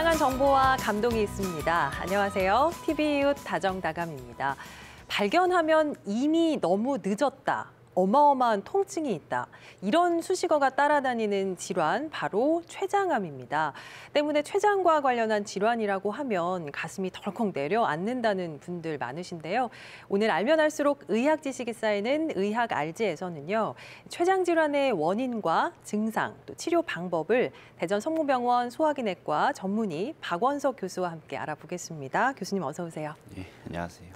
다양한 정보와 감동이 있습니다. 안녕하세요. TV 이웃 다정다감입니다. 발견하면 이미 너무 늦었다. 어마어마한 통증이 있다. 이런 수식어가 따라다니는 질환, 바로 췌장암입니다. 때문에 췌장과 관련한 질환이라고 하면 가슴이 덜컥 내려앉는다는 분들 많으신데요. 오늘 알면 알수록 의학 지식이 쌓이는 의학 알지에서는요, 췌장 질환의 원인과 증상, 또 치료 방법을 대전 성모병원 소화기내과 전문의 박원석 교수와 함께 알아보겠습니다. 교수님 어서 오세요. 네, 안녕하세요.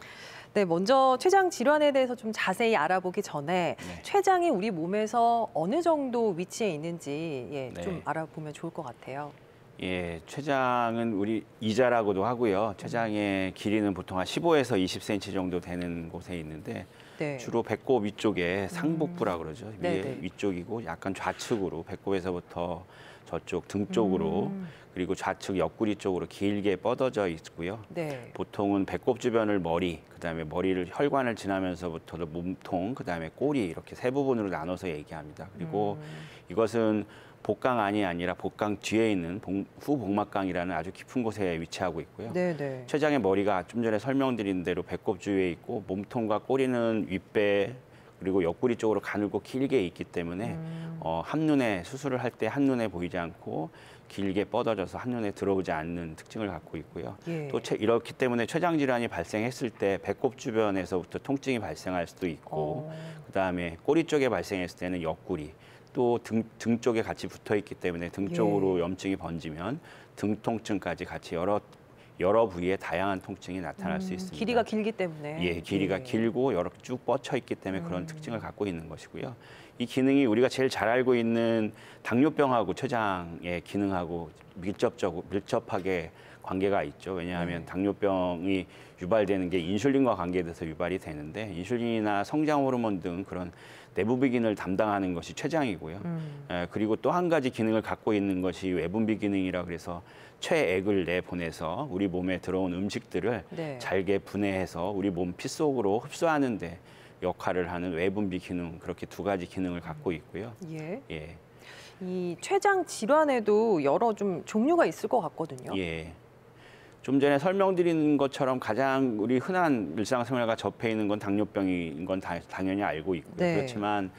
네, 먼저 췌장 질환에 대해서 좀 자세히 알아보기 전에 췌장이 우리 몸에서 어느 정도 위치에 있는지 좀 알아보면 좋을 것 같아요. 예, 췌장은 우리 이자라고도 하고요. 췌장의 길이는 보통 한 15에서 20cm 정도 되는 곳에 있는데 주로 배꼽 위쪽에 상복부라 그러죠. 위에 위쪽이고 약간 좌측으로 배꼽에서부터 저쪽 등 쪽으로 그리고 좌측 옆구리 쪽으로 길게 뻗어져 있고요. 보통은 배꼽 주변을 머리, 그다음에 머리를 혈관을 지나면서부터 몸통, 그다음에 꼬리 이렇게 세 부분으로 나눠서 얘기합니다. 그리고 이것은 복강안이 아니라 복강 뒤에 있는 후복막강이라는 아주 깊은 곳에 위치하고 있고요. 췌장의 머리가 좀 전에 설명드린 대로 배꼽 주위에 있고 몸통과 꼬리는 윗배 그리고 옆구리 쪽으로 가늘고 길게 있기 때문에 한눈에 수술을 할 때 한눈에 보이지 않고 길게 뻗어져서 한눈에 들어오지 않는 특징을 갖고 있고요. 또 이렇기 때문에 췌장 질환이 발생했을 때 배꼽 주변에서부터 통증이 발생할 수도 있고 그다음에 꼬리 쪽에 발생했을 때는 옆구리 또 등 쪽에 같이 붙어 있기 때문에 등 쪽으로 염증이 번지면 등 통증까지 같이 여러 부위에 다양한 통증이 나타날 수 있습니다. 길이가 길기 때문에. 예, 길이가 길고 여러 쭉 뻗쳐 있기 때문에 그런 특징을 갖고 있는 것이고요. 이 기능이 우리가 제일 잘 알고 있는 당뇨병하고 췌장의 기능하고 밀접하게 관계가 있죠. 왜냐하면 당뇨병이 유발되는 게 인슐린과 관계돼서 유발이 되는데 인슐린이나 성장 호르몬 등 그런 내부비 기능을 담당하는 것이 췌장이고요. 그리고 또 한 가지 기능을 갖고 있는 것이 외분비 기능이라 그래서 췌액을 내보내서 우리 몸에 들어온 음식들을 잘게 분해해서 우리 몸 피 속으로 흡수하는 데 역할을 하는 외분비 기능, 그렇게 두 가지 기능을 갖고 있고요. 이 췌장 질환에도 여러 좀 종류가 있을 것 같거든요. 좀 전에 설명드린 것처럼 가장 우리 흔한 일상생활과 접해 있는 건 당뇨병인 건 당연히 알고 있고요. 그렇지만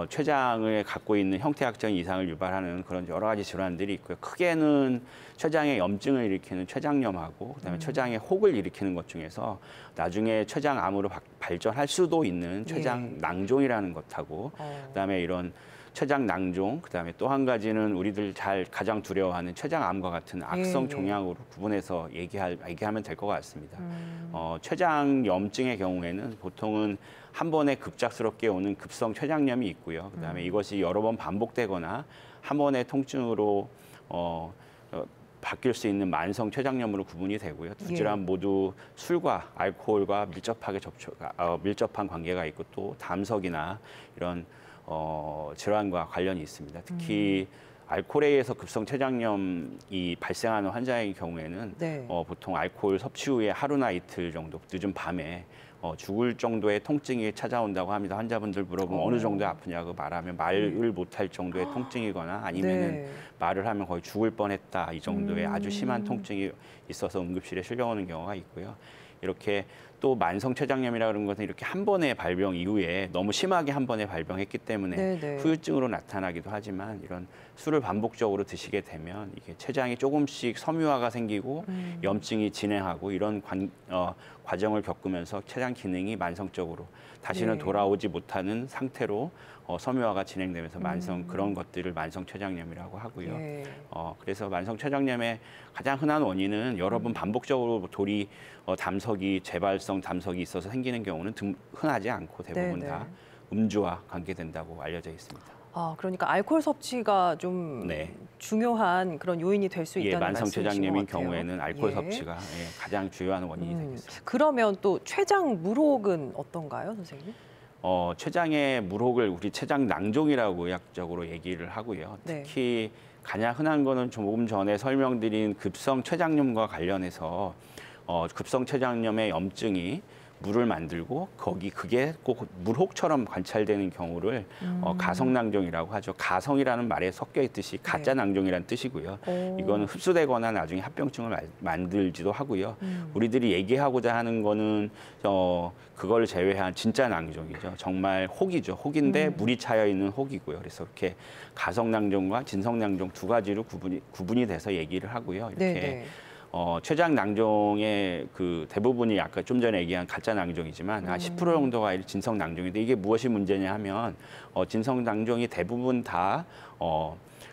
췌장을 갖고 있는 형태학적인 이상을 유발하는 그런 여러 가지 질환들이 있고요. 크게는 췌장의 염증을 일으키는 췌장염하고 그다음에 췌장의 혹을 일으키는 것 중에서 나중에 췌장암으로 발전할 수도 있는 췌장낭종이라는 것하고 그다음에 이런 췌장낭종, 그다음에 또 한 가지는 우리들 가장 두려워하는 췌장암과 같은 악성 종양으로 구분해서 얘기하면 될 것 같습니다. 췌장염증의 경우에는 보통은 한 번에 급작스럽게 오는 급성 췌장염이 있고요. 그다음에 이것이 여러 번 반복되거나 한 번의 통증으로 바뀔 수 있는 만성 췌장염으로 구분이 되고요. 두 질환 모두 술과 알코올과 밀접한 관계가 있고 또 담석이나 이런 질환과 관련이 있습니다. 특히 알코올에 의해서 급성 췌장염이 발생하는 환자의 경우에는 보통 알코올 섭취 후에 하루나 이틀 정도 늦은 밤에 죽을 정도의 통증이 찾아온다고 합니다. 환자분들 물어보면 어느 정도 아프냐고 말하면 말을 못할 정도의 통증이거나 아니면은 말을 하면 거의 죽을 뻔했다 이 정도의 아주 심한 통증이 있어서 응급실에 실려오는 경우가 있고요. 이렇게 또 만성 췌장염이라 그런 것은 이렇게 한 번의 발병 이후에 너무 심하게 한 번에 발병했기 때문에 후유증으로 나타나기도 하지만 이런 술을 반복적으로 드시게 되면 이게 췌장이 조금씩 섬유화가 생기고 염증이 진행하고 이런 과정을 겪으면서 췌장 기능이 만성적으로 다시는 돌아오지 못하는 상태로 섬유화가 진행되면서 그런 것들을 만성 췌장염이라고 하고요. 그래서 만성 췌장염의 가장 흔한 원인은 여러 번 반복적으로 담석이 재발성 담석이 있어서 생기는 경우는 흔하지 않고 대부분 다 음주와 관계된다고 알려져 있습니다. 그러니까 알코올 섭취가 좀 중요한 그런 요인이 될 수 있다는 만성 말씀이신 췌장염인 것 같아요. 경우에는 알코올 섭취가 가장 주요한 원인이 되겠습니다. 그러면 또 췌장 물혹은 어떤가요, 선생님? 췌장의 물혹을 우리 췌장낭종이라고 의학적으로 얘기를 하고요. 특히 가장 흔한 거는 조금 전에 설명드린 급성 췌장염과 관련해서 급성 췌장염의 염증이 물을 만들고 그게 꼭 물혹처럼 관찰되는 경우를 가성낭종이라고 하죠. 가성이라는 말에 섞여 있듯이 가짜 낭종이라는 뜻이고요. 이거는 흡수되거나 나중에 합병증을 만들지도 하고요. 우리들이 얘기하고자 하는 거는 그걸 제외한 진짜 낭종이죠. 정말 혹이죠. 혹인데 물이 차여 있는 혹이고요. 그래서 이렇게 가성낭종과 진성낭종 두 가지로 구분이 돼서 얘기를 하고요. 이렇게 네네. 최장 낭종의 그 대부분이 아까 좀 전에 얘기한 가짜 낭종이지만 한 10% 정도가 진성 낭종인데 이게 무엇이 문제냐 하면 진성 낭종이 대부분 다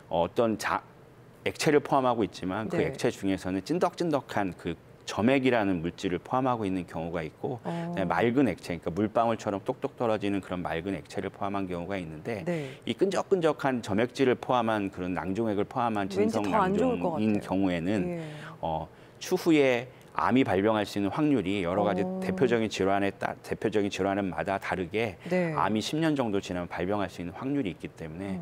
어떤 액체를 포함하고 있지만 그 네. 액체 중에서는 찐덕찐덕한 그 점액이라는 물질을 포함하고 있는 경우가 있고 맑은 액체, 그러니까 물방울처럼 똑똑 떨어지는 그런 맑은 액체를 포함한 경우가 있는데 네. 이 끈적끈적한 점액질을 포함한 그런 낭종액을 포함한 진성 왠지 더안 좋을 것 낭종인 같아요. 경우에는 예. 추후에 암이 발병할 수 있는 확률이 여러 가지 대표적인 질환마다 다르게 네. 암이 10년 정도 지나면 발병할 수 있는 확률이 있기 때문에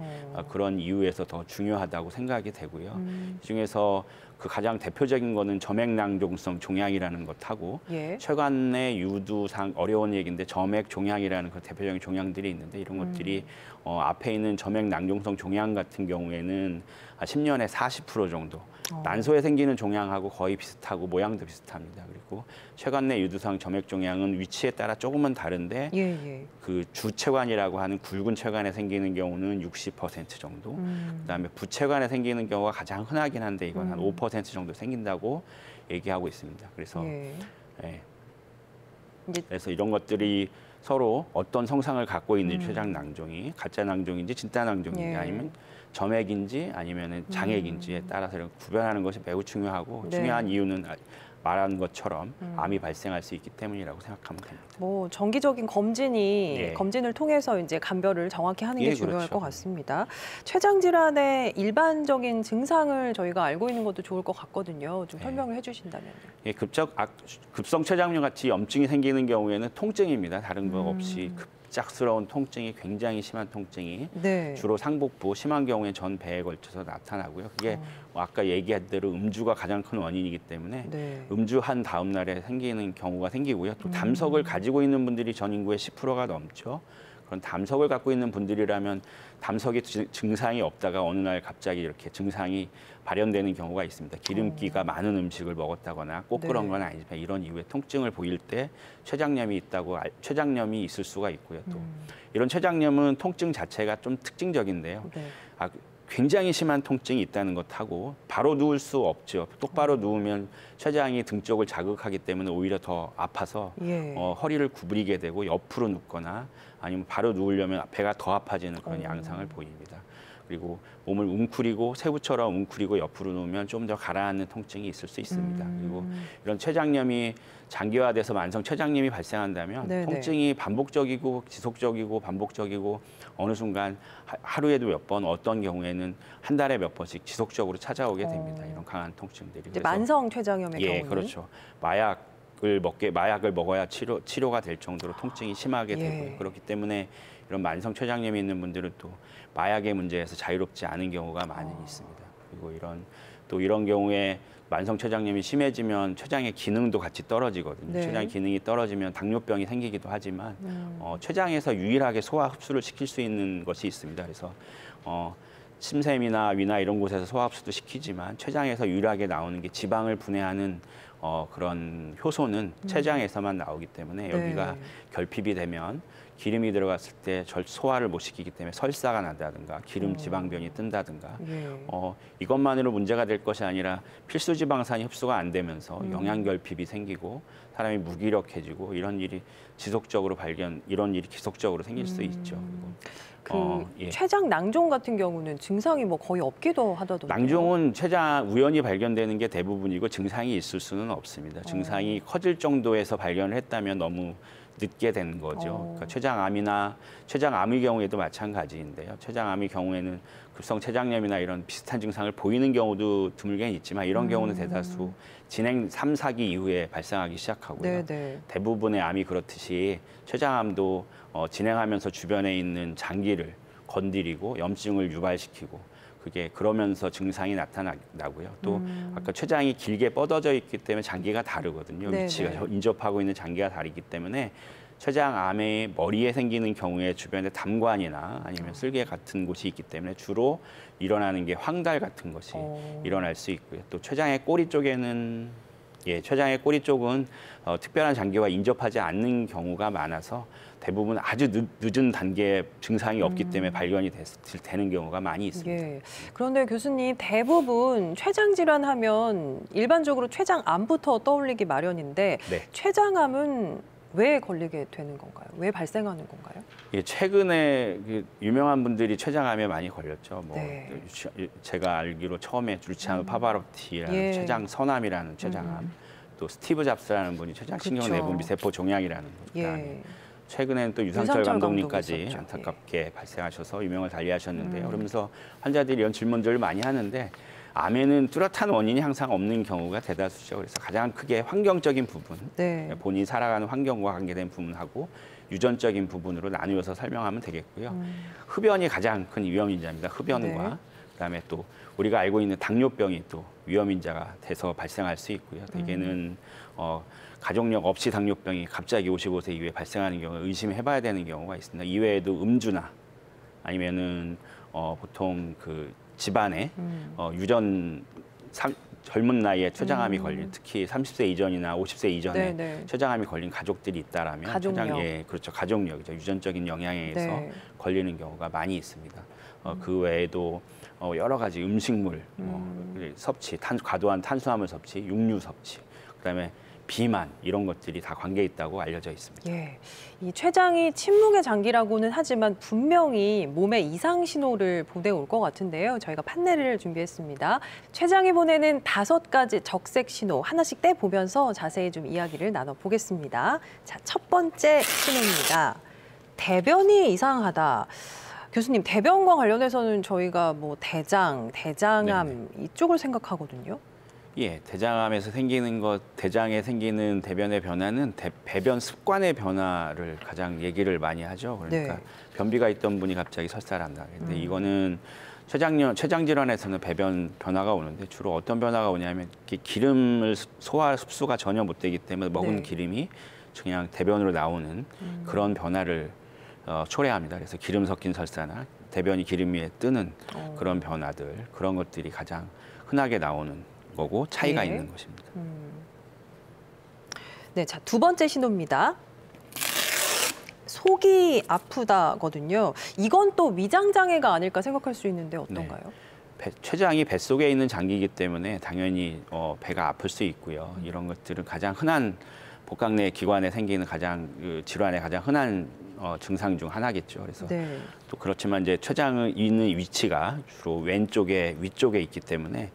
그런 이유에서 더 중요하다고 생각이 되고요. 이 중에서 그 가장 대표적인 거는 점액낭종성 종양이라는 것하고 예. 혈관내 유두상 어려운 얘기인데 점액 종양이라는 그 대표적인 종양들이 있는데 이런 것들이 앞에 있는 점액낭종성 종양 같은 경우에는 10년에 40% 정도 난소에 생기는 종양하고 거의 비슷하고 모양도 비슷합니다. 그리고 혈관내 유두상 점액 종양은 위치에 따라 조금은 다른데 예. 그 주체관이라고 하는 굵은 체관에 생기는 경우는 60% 정도, 그다음에 부체관에 생기는 경우가 가장 흔하긴 한데 이건 한 5% 정도 생긴다고 얘기하고 있습니다. 그래서 예. 그래서 이런 것들이 서로 어떤 성상을 갖고 있는 최장 낭종이 가짜 낭종인지 진짜 낭종인지 예. 아니면 점액인지 아니면 장액인지에 따라서 이런 구별하는 것이 매우 중요하고 중요한 이유는 말한 것처럼 암이 발생할 수 있기 때문이라고 생각하면 됩니다. 뭐 정기적인 검진을 통해서 이제 감별을 정확히 하는 게 중요할 그렇죠. 것 같습니다. 췌장 질환의 일반적인 증상을 저희가 알고 있는 것도 좋을 것 같거든요. 좀 설명을 해주신다면요. 예, 급성 췌장염 같이 염증이 생기는 경우에는 통증입니다. 다른 거 없이 급작스러운 통증이 굉장히 심한 통증이 네. 주로 상복부, 심한 경우에 전 배에 걸쳐서 나타나고요. 그게 아까 얘기한 대로 음주가 가장 큰 원인이기 때문에 네. 음주한 다음 날에 생기는 경우가 생기고요. 또 담석을 가지고 있는 분들이 전 인구의 10%가 넘죠. 그런 담석을 갖고 있는 분들이라면 담석에 증상이 없다가 어느 날 갑자기 이렇게 증상이 발현되는 경우가 있습니다. 기름기가 많은 음식을 먹었다거나 꼭 그런 건 아니지만 이런 이유의 통증을 보일 때 췌장염이 있을 수가 있고요. 또 이런 췌장염은 통증 자체가 좀 특징적인데요. 네. 굉장히 심한 통증이 있다는 것하고 바로 누울 수 없죠. 똑바로 누우면 췌장이 등 쪽을 자극하기 때문에 오히려 더 아파서 예. 허리를 구부리게 되고 옆으로 눕거나 아니면 바로 누우려면 배가 더 아파지는 그런 양상을 보입니다. 그리고 몸을 웅크리고 새우처럼 웅크리고 옆으로 누우면 좀 더 가라앉는 통증이 있을 수 있습니다. 그리고 이런 췌장염이 장기화돼서 만성 췌장염이 발생한다면 네네. 통증이 반복적이고 지속적이고 반복적이고 어느 순간 하루에도 몇 번 어떤 경우에는 한 달에 몇 번씩 지속적으로 찾아오게 됩니다. 이런 강한 통증들이. 이제 만성 췌장염의 경우는 그렇죠. 마약을 먹어야 치료가 될 정도로 통증이 심하게 되고요. 그렇기 때문에 이런 만성 췌장염이 있는 분들은 또 마약의 문제에서 자유롭지 않은 경우가 많이 있습니다. 그리고 이런 경우에 만성 췌장염이 심해지면 췌장의 기능도 같이 떨어지거든요. 네. 췌장 기능이 떨어지면 당뇨병이 생기기도 하지만 췌장에서 유일하게 소화 흡수를 시킬 수 있는 것이 있습니다. 그래서 침샘이나 위나 이런 곳에서 소화 흡수도 시키지만 췌장에서 유일하게 나오는 게 지방을 분해하는 그런 효소는 췌장에서만 나오기 때문에 여기가 결핍이 되면 기름이 들어갔을 때 소화를 못 시키기 때문에 설사가 난다든가 기름 지방변이 뜬다든가 이것만으로 문제가 될 것이 아니라 필수 지방산이 흡수가 안 되면서 영양 결핍이 생기고 사람이 무기력해지고 이런 일이 지속적으로 생길 수 있죠. 췌장 낭종 같은 경우는 증상이 뭐 거의 없기도 하다던데요. 낭종은 췌장 우연히 발견되는 게 대부분이고 증상이 있을 수는 없습니다. 증상이 커질 정도에서 발견을 했다면 너무 늦게 된 거죠. 그러니까 췌장암의 경우에도 마찬가지인데요. 췌장암의 경우에는 급성 췌장염이나 이런 비슷한 증상을 보이는 경우도 드물게는 있지만 이런 경우는 대다수 진행 3, 4기 이후에 발생하기 시작하고요. 네네. 대부분의 암이 그렇듯이 췌장암도 진행하면서 주변에 있는 장기를 건드리고 염증을 유발시키고 그게 그러면서 증상이 나타나고요. 또 아까 췌장이 길게 뻗어져 있기 때문에 장기가 다르거든요. 네네. 위치가 인접하고 있는 장기가 다르기 때문에 췌장암의 머리에 생기는 경우에 주변에 담관이나 아니면 쓸개 같은 곳이 있기 때문에 주로 일어나는 게 황달 같은 것이 일어날 수 있고요. 또 췌장의 꼬리 쪽에는 췌장의 꼬리 쪽은 특별한 장기와 인접하지 않는 경우가 많아서 대부분 아주 늦은 단계의 증상이 없기 때문에 발견이 되는 경우가 많이 있습니다. 예. 그런데 교수님, 대부분 췌장 질환하면 일반적으로 췌장암부터 떠올리기 마련인데 네. 췌장암은 왜 걸리게 되는 건가요? 왜 발생하는 건가요? 최근에 유명한 분들이 췌장암에 많이 걸렸죠. 네. 제가 알기로 처음에 루치아노 파바로티라는 예. 췌장 선암이라는 췌장암, 또 스티브 잡스라는 분이 췌장신경 그쵸. 내분 미세포 종양이라는 암. 예. 최근에는 또 유상철 유상철 감독님까지 감독이 있었죠. 안타깝게 발생하셔서 유명을 달리하셨는데요. 그러면서 환자들이 이런 질문들을 많이 하는데 암에는 뚜렷한 원인이 항상 없는 경우가 대다수죠. 그래서 가장 크게 환경적인 부분, 네. 본인이 살아가는 환경과 관계된 부분하고 유전적인 부분으로 나누어서 설명하면 되겠고요. 흡연이 가장 큰 위험인자입니다. 흡연과 네. 그다음에 또 우리가 알고 있는 당뇨병이 또 위험인자가 돼서 발생할 수 있고요. 대개는 가족력 없이 당뇨병이 갑자기 55세 이후에 발생하는 경우 의심해봐야 되는 경우가 있습니다. 이외에도 음주나 아니면은 보통 그 집안에 젊은 나이에 췌장암이 걸린, 특히 30세 이전이나 50세 이전에 네네. 췌장암이 걸린 가족들이 있다라면 가족력. 그렇죠. 가족력이죠. 유전적인 영향에 의해서 네. 걸리는 경우가 많이 있습니다. 그 외에도 여러 가지 음식물 섭취, 과도한 탄수화물 섭취, 육류 섭취, 그다음에 비만 이런 것들이 다 관계 있다고 알려져 있습니다. 예, 이 췌장이 침묵의 장기라고는 하지만 분명히 몸에 이상 신호를 보내올 것 같은데요. 저희가 판넬을 준비했습니다. 췌장이 보내는 5가지 적색 신호 하나씩 떼보면서 자세히 좀 이야기를 나눠보겠습니다. 자, 첫 번째 신호입니다. 대변이 이상하다. 교수님, 대변과 관련해서는 저희가 뭐 대장암 이쪽을 생각하거든요. 대장암에서 생기는 대장에 생기는 대변의 변화는 배변 습관의 변화를 가장 얘기를 많이 하죠. 그러니까 네. 변비가 있던 분이 갑자기 설사한다. 근데 이거는 췌장 질환에서는 배변 변화가 오는데 주로 어떤 변화가 오냐면 기름을 소화 흡수가 전혀 못 되기 때문에 먹은 네. 기름이 그냥 대변으로 나오는 그런 변화를 초래합니다. 그래서 기름 섞인 설사나 대변이 기름 위에 뜨는 그런 변화들, 그런 것들이 가장 흔하게 나오는 거고 차이가 네. 있는 것입니다. 네, 자, 두 번째 신호입니다. 속이 아프다거든요. 이건 또 위장 장애가 아닐까 생각할 수 있는데 어떤가요? 췌장이 뱃속에 있는 장기이기 때문에 당연히 배가 아플 수 있고요. 이런 것들은 가장 흔한 복강 내 기관에 생기는 질환의 가장 흔한 증상 중 하나겠죠. 그래서 네. 또 그렇지만 이제 췌장이 있는 위치가 주로 위쪽에 있기 때문에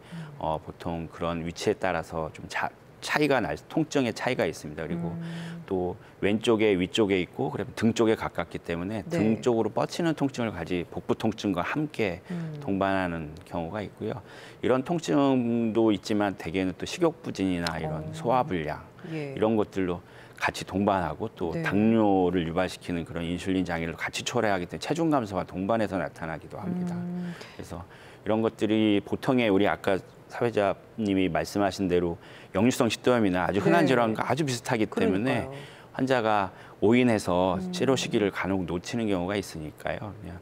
보통 그런 위치에 따라서 좀 통증의 차이가 있습니다. 그리고 또 위쪽에 있고 그러면 등 쪽에 가깝기 때문에 네. 등 쪽으로 뻗치는 통증을 복부 통증과 함께 동반하는 경우가 있고요. 이런 통증도 있지만 대개는 또 식욕부진이나 이런 소화불량 예. 이런 것들로 같이 동반하고 또 네. 당뇨를 유발시키는 그런 인슐린 장애를 같이 초래하기 때문에 체중 감소와 동반해서 나타나기도 합니다. 그래서 이런 것들이 보통의 우리 아까 사회자님이 말씀하신 대로 역류성 식도염이나 아주 흔한 네. 질환과 아주 비슷하기 때문에 그러니까요. 환자가 오인해서 치료 시기를 간혹 놓치는 경우가 있으니까요. 그냥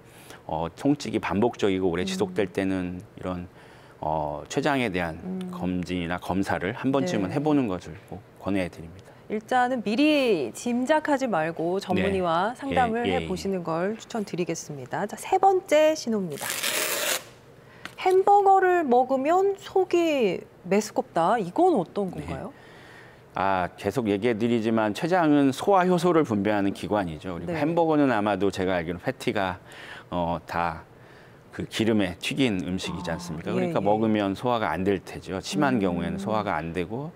통증이 반복적이고 오래 지속될 때는 이런 췌장에 대한 검진이나 검사를 한 번쯤은 네. 해보는 것을 꼭 권해드립니다. 일단은 미리 짐작하지 말고 전문의와 상담을 예. 해보시는 걸 추천드리겠습니다. 자, 세 번째 신호입니다. 햄버거를 먹으면 속이 메스껍다. 이건 어떤 건가요? 계속 얘기해드리지만 췌장은 소화 효소를 분배하는 기관이죠. 그리고 네. 햄버거는 아마도 제가 알기로 패티가 다 그 기름에 튀긴 음식이지 않습니까? 그러니까 먹으면 소화가 안 될 테죠. 심한 경우에는 소화가 안 되고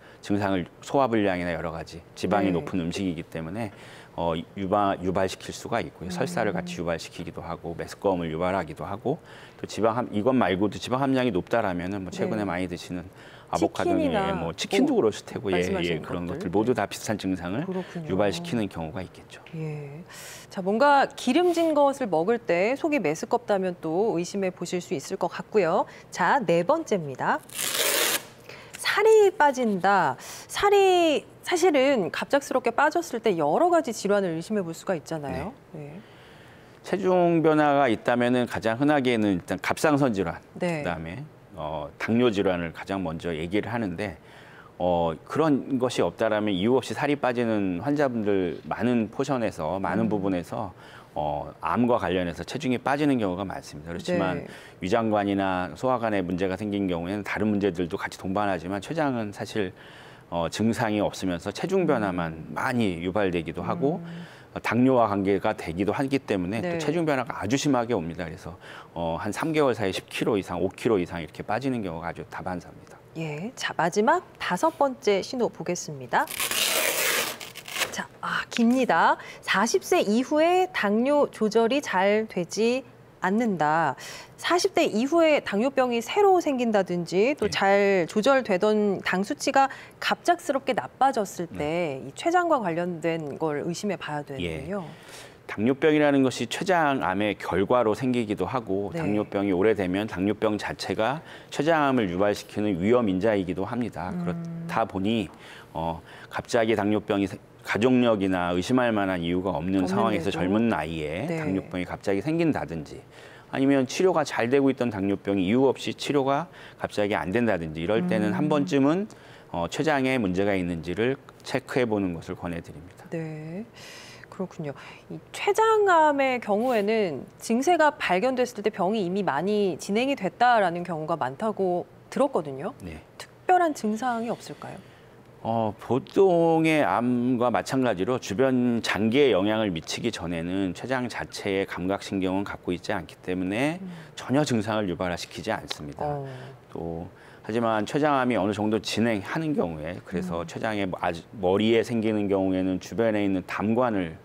소화불량이나 여러 가지 지방이 네. 높은 음식이기 때문에 유발시킬 수가 있고요. 설사를 같이 유발시키기도 하고 메스꺼움을 유발하기도 하고 또 이것 말고도 지방 함량이 높다라면은 뭐 최근에 네. 많이 드시는 아보카도나 뭐 치킨도 그렇을 테고 그런 것들 모두 다 비슷한 증상을 그렇군요. 유발시키는 경우가 있겠죠. 예. 자, 뭔가 기름진 것을 먹을 때 속이 메스껍다면 또 의심해 보실 수 있을 것 같고요. 자, 4번째입니다. 살이 빠진다. 살이 사실은 갑작스럽게 빠졌을 때 여러 가지 질환을 의심해 볼 수가 있잖아요. 네. 체중 변화가 있다면은 가장 흔하게는 일단 갑상선 질환, 네. 그다음에 당뇨 질환을 가장 먼저 얘기를 하는데 그런 것이 없다라면 이유 없이 살이 빠지는 환자분들 많은 포션에서 많은 부분에서 암과 관련해서 체중이 빠지는 경우가 많습니다. 그렇지만 네. 위장관이나 소화관에 문제가 생긴 경우에는 다른 문제들도 같이 동반하지만 췌장은 사실 증상이 없으면서 체중 변화만 많이 유발되기도 하고 당뇨와 관계가 되기도 하기 때문에 네. 또 체중 변화가 아주 심하게 옵니다. 그래서 한 3개월 사이에 10kg 이상, 5kg 이상 이렇게 빠지는 경우가 아주 다반사입니다. 예. 자, 마지막 5번째 신호 보겠습니다. 자, 깁니다. 40세 이후에 당뇨 조절이 잘 되지 않는다. 40대 이후에 당뇨병이 새로 생긴다든지 또 잘 조절되던 당 수치가 갑작스럽게 나빠졌을 때 이 췌장과 관련된 걸 의심해 봐야 되는군요. 당뇨병이라는 것이 췌장암의 결과로 생기기도 하고 네. 당뇨병이 오래되면 당뇨병 자체가 췌장암을 유발시키는 위험 인자이기도 합니다. 그렇다 보니 갑자기 당뇨병이 가족력이나 의심할 만한 이유가 없는 상황에서 젊은 나이에 네. 당뇨병이 갑자기 생긴다든지 아니면 치료가 잘 되고 있던 당뇨병이 이유 없이 치료가 갑자기 안 된다든지 이럴 때는 한 번쯤은 췌장에 문제가 있는지를 체크해 보는 것을 권해드립니다. 네. 그렇군요. 이 췌장암의 경우에는 증세가 발견됐을 때 병이 이미 많이 진행이 됐다라는 경우가 많다고 들었거든요. 네. 특별한 증상이 없을까요? 보통의 암과 마찬가지로 주변 장기에 영향을 미치기 전에는 췌장 자체의 감각신경은 갖고 있지 않기 때문에 전혀 증상을 유발시키지 않습니다. 또 하지만 췌장암이 어느 정도 진행하는 경우에 그래서 췌장의 머리에 생기는 경우에는 주변에 있는 담관을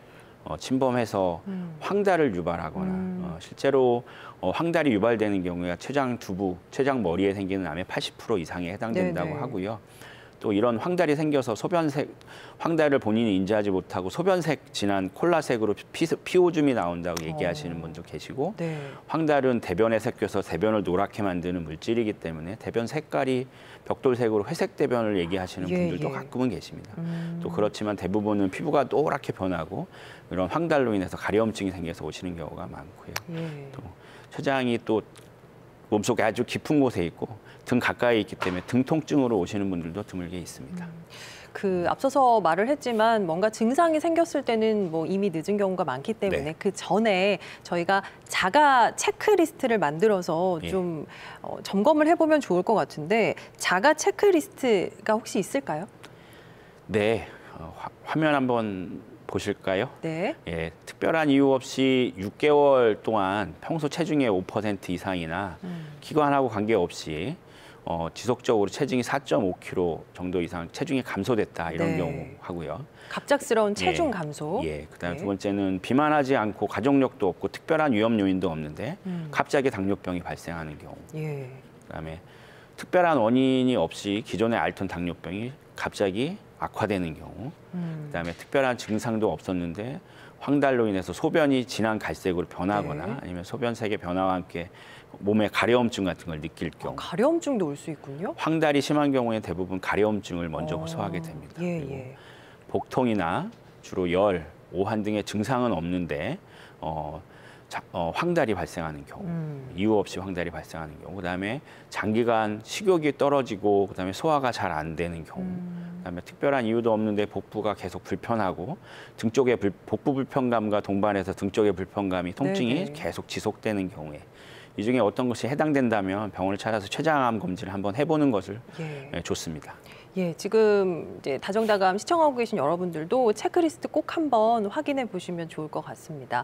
침범해서 황달을 유발하거나 실제로 황달이 유발되는 경우가 췌장 두부, 췌장 머리에 생기는 암의 80% 이상에 해당된다고 네네. 하고요. 또 이런 황달이 생겨서 황달을 본인이 인지하지 못하고 소변색 진한 콜라색으로 피오줌이 나온다고 얘기하시는 분도 계시고 네. 황달은 대변에 섞여서 대변을 노랗게 만드는 물질이기 때문에 대변 색깔이 벽돌색으로 회색 대변을 얘기하시는 분들도 가끔은 계십니다. 또 그렇지만 대부분은 피부가 노랗게 변하고 이런 황달로 인해서 가려움증이 생겨서 오시는 경우가 많고요. 또 췌장이 또 몸속에 아주 깊은 곳에 있고 등 가까이 있기 때문에 등 통증으로 오시는 분들도 드물게 있습니다. 앞서서 말을 했지만 뭔가 증상이 생겼을 때는 뭐 이미 늦은 경우가 많기 때문에 그 전에 저희가 자가 체크리스트를 만들어서 좀 점검을 해보면 좋을 것 같은데 자가 체크리스트가 혹시 있을까요? 네, 화면 한번 보실까요? 네. 예, 특별한 이유 없이 6개월 동안 평소 체중의 5% 이상이나 기관하고 관계없이 지속적으로 체중이 4.5kg 정도 이상 체중이 감소됐다 이런 경우 하고요. 갑작스러운 체중 감소. 그다음에 두 번째는 비만하지 않고 가족력도 없고 특별한 위험 요인도 없는데 갑자기 당뇨병이 발생하는 경우. 그다음에 특별한 원인이 없이 기존에 앓던 당뇨병이 갑자기 악화되는 경우. 그다음에 특별한 증상도 없었는데 황달로 인해서 소변이 진한 갈색으로 변하거나 아니면 소변색의 변화와 함께 몸에 가려움증 같은 걸 느낄 경우. 가려움증도 올 수 있군요. 황달이 심한 경우에 대부분 가려움증을 먼저 호소하게 됩니다. 그리고 복통이나 주로 열, 오한 등의 증상은 없는데 황달이 발생하는 경우, 이유 없이 황달이 발생하는 경우, 그다음에 장기간 식욕이 떨어지고 그다음에 소화가 잘 안 되는 경우, 그다음에 특별한 이유도 없는데 복부가 계속 불편하고 등 쪽에 복부 불편감과 동반해서 등 쪽의 불편감이 통증이 계속 지속되는 경우에 이 중에 어떤 것이 해당된다면 병원을 찾아서 췌장암 검진을 한번 해보는 것을 좋습니다. 지금 이제 다정다감 시청하고 계신 여러분들도 체크리스트 꼭 한번 확인해 보시면 좋을 것 같습니다.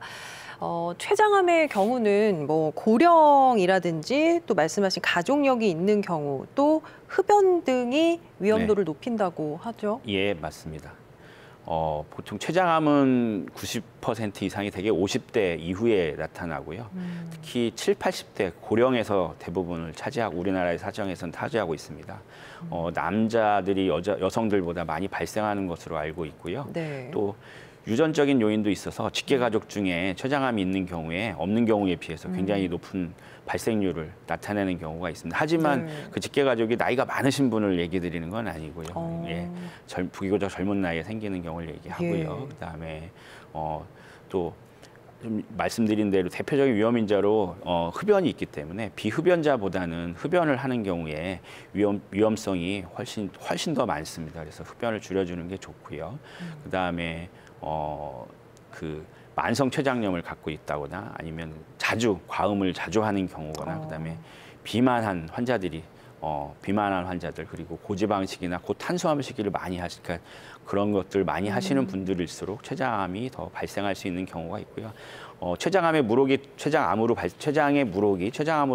췌장암의 경우는 뭐 고령이라든지 또 말씀하신 가족력이 있는 경우 또 흡연 등이 위험도를 높인다고 하죠. 예, 맞습니다. 보통 췌장암은 90% 이상이 대개 50대 이후에 나타나고요. 특히 7, 80대 고령에서 대부분을 차지하고 우리나라의 사정에서는 차지하고 있습니다. 남자들이 여성들보다 많이 발생하는 것으로 알고 있고요. 네. 또 유전적인 요인도 있어서 직계 가족 중에 췌장암이 있는 경우에 없는 경우에 비해서 굉장히 높은 발생률을 나타내는 경우가 있습니다. 하지만 네. 그 직계 가족이 나이가 많으신 분을 얘기 드리는 건 아니고요. 예, 비교적 젊은 나이에 생기는 경우를 얘기하고요. 예. 그다음에 또 좀 말씀드린 대로 대표적인 위험인자로 흡연이 있기 때문에 비흡연자보다는 흡연을 하는 경우에 위험성이 훨씬 더 많습니다. 그래서 흡연을 줄여주는 게 좋고요. 그다음에 그 만성 췌장염을 갖고 있다거나 아니면 과음을 자주 하는 경우거나 그다음에 비만한 환자들 그리고 고지방식이나 고탄수화물 식이를 많이 하시니까 그런 것들 많이 하시는 분들일수록 췌장암이 더 발생할 수 있는 경우가 있고요. 췌장의 무록이 췌장암으로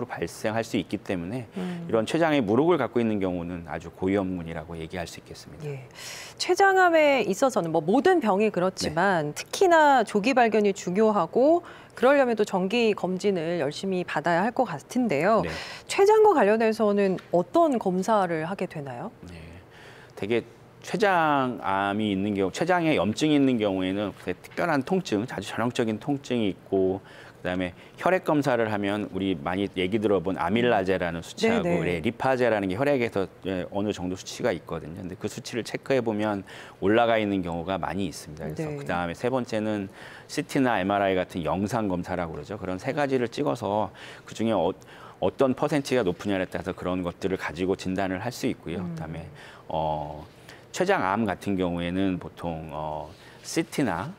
발생할 수 있기 때문에 이런 췌장의 무록을 갖고 있는 경우는 아주 고위험군이라고 얘기할 수 있겠습니다. 예. 췌장암에 있어서는 뭐 모든 병이 그렇지만 특히나 조기 발견이 중요하고 그러려면 또 정기 검진을 열심히 받아야 할 것 같은데요. 네. 췌장과 관련해서는 어떤 검사를 하게 되나요? 네. 되게 췌장암이 있는 경우, 췌장에 염증이 있는 경우에는 특별한 통증, 아주 전형적인 통증이 있고, 그다음에 혈액 검사를 하면 우리 많이 얘기 들어본 아밀라제라는 수치하고 네네. 리파제라는 게 혈액에서 어느 정도 수치가 있거든요. 근데 그 수치를 체크해 보면 올라가 있는 경우가 많이 있습니다. 그래서 네. 그다음에 세 번째는 CT나 MRI 같은 영상 검사라고 그러죠. 그런 세 가지를 찍어서 그 중에 어떤 퍼센티가 높으냐에 따라서 그런 것들을 가지고 진단을 할 수 있고요. 그다음에 췌장암 같은 경우에는 보통 CT나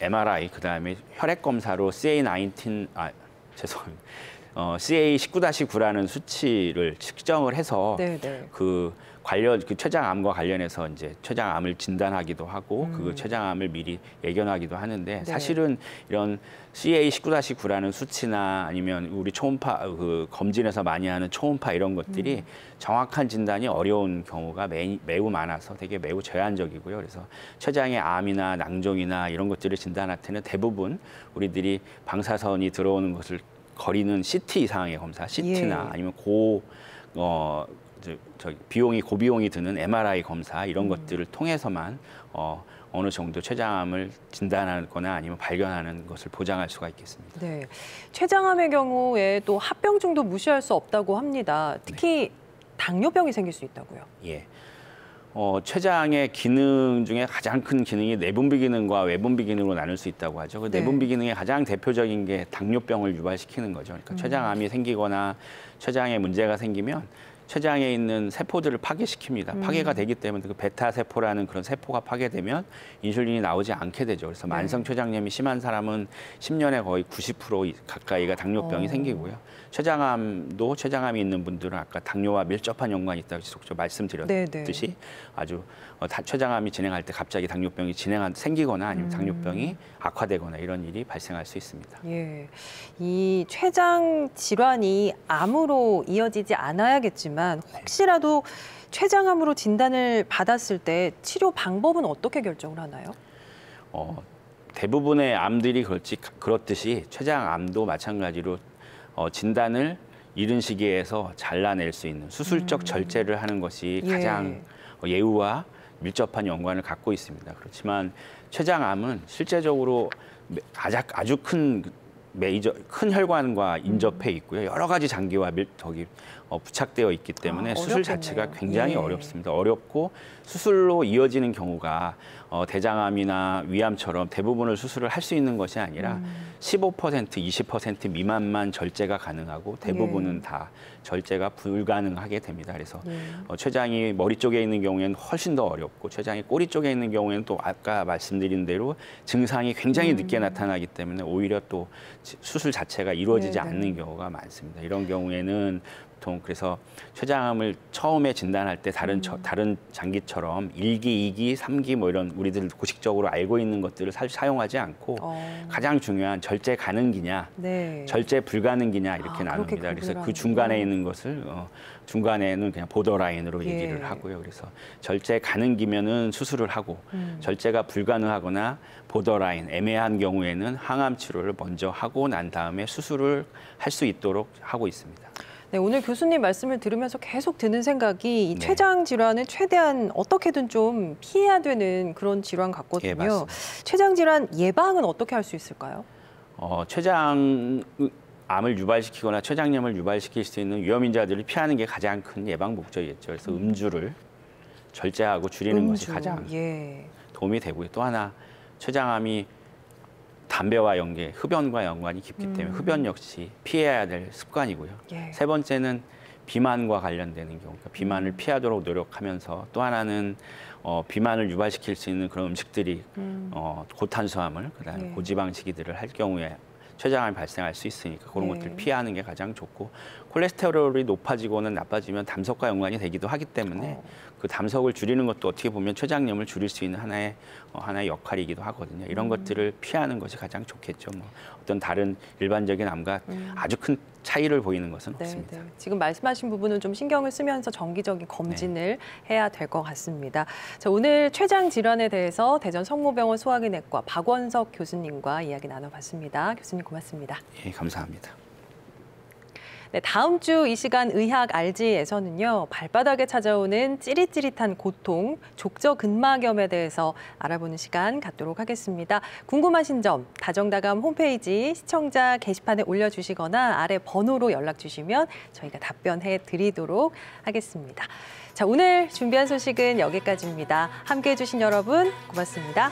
MRI 그다음에 혈액 검사로 CA19-9라는 수치를 측정을 해서 네네. 그 췌장암과 관련해서 이제 췌장암을 진단하기도 하고 그 췌장암을 미리 예견하기도 하는데 네. 사실은 이런 CA19-9라는 수치나 아니면 우리 초음파 그 검진에서 많이 하는 초음파 이런 것들이 정확한 진단이 어려운 경우가 매우 많아서 되게 매우 제한적이고요. 그래서 췌장의 암이나 낭종이나 이런 것들을 진단할 때는 대부분 우리들이 방사선이 들어오는 것을 거리는 CT 이상의 검사, CT나 예. 아니면 고비용이 드는 MRI 검사 이런 것들을 통해서만 어느 정도 췌장암을 진단하거나 아니면 발견하는 것을 보장할 수가 있겠습니다. 네. 췌장암의 경우에 또 합병증도 무시할 수 없다고 합니다. 특히 당뇨병이 생길 수 있다고요. 예. 췌장의 기능 중에 가장 큰 기능이 내분비 기능과 외분비 기능으로 나눌 수 있다고 하죠. 그 네. 내분비 기능의 가장 대표적인 게 당뇨병을 유발시키는 거죠. 그러니까 췌장암이 생기거나 췌장에 문제가 생기면 췌장에 있는 세포들을 파괴시킵니다. 파괴가 되기 때문에 그 베타 세포라는 그런 세포가 파괴되면 인슐린이 나오지 않게 되죠. 그래서 만성 췌장염이 심한 사람은 10년에 거의 90% 가까이가 당뇨병이 생기고요. 췌장암이 있는 분들은 아까 당뇨와 밀접한 연관이 있다고 말씀드렸듯이 아주 췌장암이 진행할 때 갑자기 당뇨병이 생기거나 아니면 당뇨병이 악화되거나 이런 일이 발생할 수 있습니다. 예, 이 췌장 질환이 암으로 이어지지 않아야겠지만 혹시라도 췌장암으로 진단을 받았을 때 치료 방법은 어떻게 결정을 하나요? 대부분의 암들이 그렇듯이 췌장암도 마찬가지로 진단을 이른 시기에서 잘라낼 수 있는 수술적 절제를 하는 것이 가장 예후와 밀접한 연관을 갖고 있습니다. 그렇지만 췌장암은 실제적으로 아주 큰 혈관과 인접해 있고요. 여러 가지 장기와 부착되어 있기 때문에 수술 자체가 굉장히 어렵습니다. 어렵고 수술로 이어지는 경우가 대장암이나 위암처럼 대부분을 수술을 할 수 있는 것이 아니라 15%, 20% 미만만 절제가 가능하고 대부분은 다 절제가 불가능하게 됩니다. 그래서 췌장이 머리 쪽에 있는 경우에는 훨씬 더 어렵고 췌장이 꼬리 쪽에 있는 경우에는 또 아까 말씀드린 대로 증상이 굉장히 늦게 나타나기 때문에 오히려 또 수술 자체가 이루어지지 않는 경우가 많습니다. 이런 경우에는 보통 그래서 췌장암을 처음에 진단할 때 다른 장기처럼 1기, 2기, 3기 뭐 이런 우리들 고식적으로 알고 있는 것들을 사용하지 않고 가장 중요한 절제 가능기냐, 네. 절제 불가능기냐 이렇게 나눕니다. 그래서 그 중간에 있는 것을 중간에는 그냥 보더라인으로 얘기를 하고요. 그래서 절제 가능기면은 수술을 하고 절제가 불가능하거나 보더라인, 애매한 경우에는 항암 치료를 먼저 하고 난 다음에 수술을 할 수 있도록 하고 있습니다. 네, 오늘 교수님 말씀을 들으면서 계속 드는 생각이 이 췌장 질환은 최대한 어떻게든 좀 피해야 되는 그런 질환 같거든요. 예, 맞습니다. 췌장 질환 예방은 어떻게 할 수 있을까요? 췌장암을 유발시키거나 췌장염을 유발시킬 수 있는 위험인자들을 피하는 게 가장 큰 예방 목적이겠죠. 그래서 음주를 절제하고 줄이는 것이 가장 도움이 되고요. 또 하나 췌장암이 담배와 흡연과 연관이 깊기 때문에 흡연 역시 피해야 될 습관이고요. 세 번째는 비만과 관련되는 경우, 그러니까 비만을 피하도록 노력하면서 또 하나는 비만을 유발시킬 수 있는 그런 음식들이 고탄수화물, 그다음에 고지방식이들을 할 경우에 췌장암이 발생할 수 있으니까 그런 것들을 피하는 게 가장 좋고 콜레스테롤이 높아지고는 나빠지면 담석과 연관이 되기도 하기 때문에 그 담석을 줄이는 것도 어떻게 보면 췌장염을 줄일 수 있는 하나의 역할이기도 하거든요. 이런 것들을 피하는 것이 가장 좋겠죠. 뭐 어떤 다른 일반적인 암과 아주 큰 차이를 보이는 것은 없습니다. 지금 말씀하신 부분은 좀 신경을 쓰면서 정기적인 검진을 해야 될 것 같습니다. 자, 오늘 췌장 질환에 대해서 대전 성모병원 소화기내과 박원석 교수님과 이야기 나눠봤습니다. 교수님 고맙습니다. 예, 감사합니다. 네, 다음 주 이 시간 의학 알지에서는요, 발바닥에 찾아오는 찌릿찌릿한 고통, 족저근막염에 대해서 알아보는 시간 갖도록 하겠습니다. 궁금하신 점 다정다감 홈페이지 시청자 게시판에 올려주시거나 아래 번호로 연락 주시면 저희가 답변해 드리도록 하겠습니다. 자, 오늘 준비한 소식은 여기까지입니다. 함께해 주신 여러분 고맙습니다.